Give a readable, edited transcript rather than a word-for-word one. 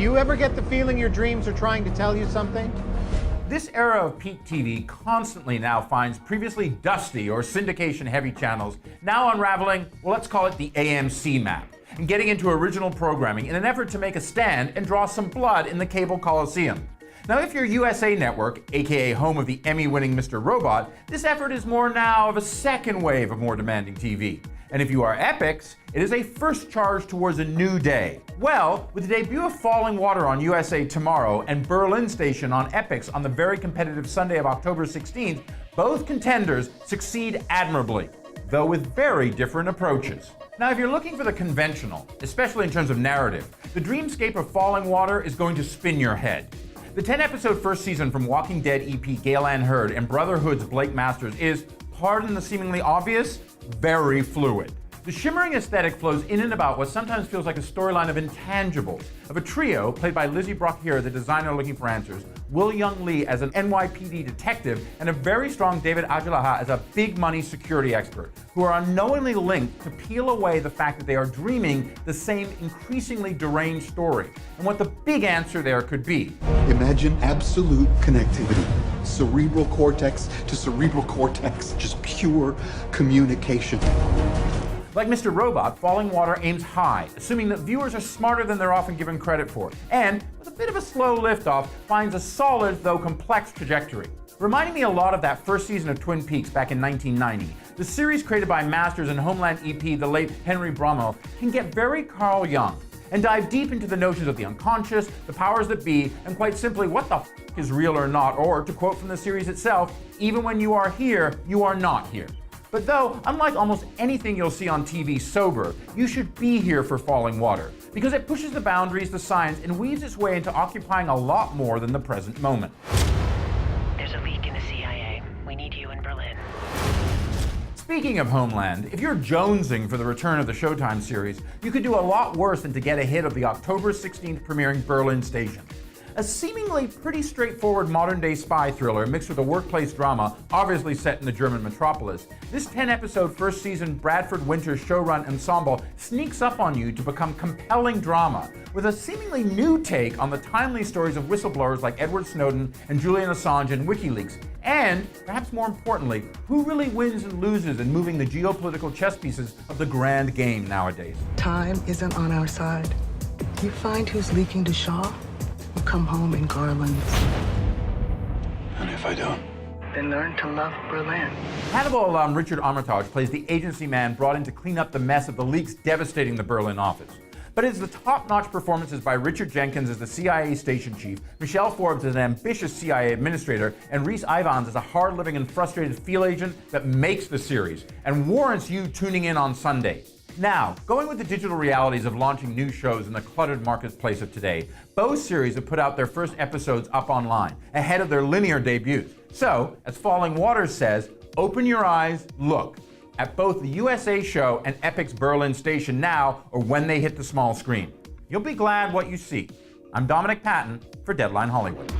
you ever get the feeling your dreams are trying to tell you something? This era of peak TV constantly now finds previously dusty or syndication-heavy channels now unraveling, well, let's call it the AMC map, and getting into original programming in an effort to make a stand and draw some blood in the cable coliseum. Now, if you're USA Network, aka home of the Emmy-winning Mr. Robot, this effort is more now of a second wave of more demanding TV. And if you are Epix, it is a first charge towards a new day. Well, with the debut of Falling Water on USA tomorrow and Berlin Station on Epix on the very competitive Sunday of October 16th, both contenders succeed admirably, though with very different approaches. Now, if you're looking for the conventional, especially in terms of narrative, the dreamscape of Falling Water is going to spin your head. The 10-episode first season from Walking Dead EP Gale Ann Hurd and Brotherhood's Blake Masters is, pardon the seemingly obvious, very fluid. The shimmering aesthetic flows in and about what sometimes feels like a storyline of intangibles, of a trio played by Lizzie Brock-Here, the designer looking for answers, Will Young-Lee as an NYPD detective, and a very strong David Ajalaha as a big-money security expert, who are unknowingly linked to peel away the fact that they are dreaming the same increasingly deranged story, and what the big answer there could be. Imagine absolute connectivity. Cerebral cortex to cerebral cortex, just pure communication. Like Mr. Robot, Falling Water aims high, assuming that viewers are smarter than they're often given credit for, and, with a bit of a slow liftoff, finds a solid, though complex trajectory. Reminding me a lot of that first season of Twin Peaks back in 1990, the series created by Masters and Homeland EP, the late Henry Bromwell, can get very Carl Jung, and dive deep into the notions of the unconscious, the powers that be, and quite simply what the f*** is real or not, or, to quote from the series itself, even when you are here, you are not here. But though, unlike almost anything you'll see on TV sober, you should be here for Falling Water, because it pushes the boundaries, the science, and weaves its way into occupying a lot more than the present moment. There's a leak in the CIA. We need you in Berlin. Speaking of Homeland, if you're jonesing for the return of the Showtime series, you could do a lot worse than to get ahead of the October 16th premiering Berlin Station. A seemingly pretty straightforward modern-day spy thriller mixed with a workplace drama, obviously set in the German metropolis, this 10-episode first season Bradford Winters showrun ensemble sneaks up on you to become compelling drama, with a seemingly new take on the timely stories of whistleblowers like Edward Snowden and Julian Assange and WikiLeaks, and, perhaps more importantly, who really wins and loses in moving the geopolitical chess pieces of the grand game nowadays. Time isn't on our side. You find who's leaking to Shaw, you come home in garlands. And if I don't? Then learn to love Berlin. Hannibal alum Richard Armitage plays the agency man brought in to clean up the mess of the leaks devastating the Berlin office. But it's the top-notch performances by Richard Jenkins as the CIA station chief, Michelle Forbes as an ambitious CIA administrator, and Rhys Ifans as a hard-living and frustrated field agent that makes the series, and warrants you tuning in on Sunday. Now, going with the digital realities of launching new shows in the cluttered marketplace of today, both series have put out their first episodes up online, ahead of their linear debuts. So, as Falling Waters says, open your eyes, look, at both the USA show and Epic's Berlin Station now, or when they hit the small screen. You'll be glad what you see. I'm Dominic Patton for Deadline Hollywood.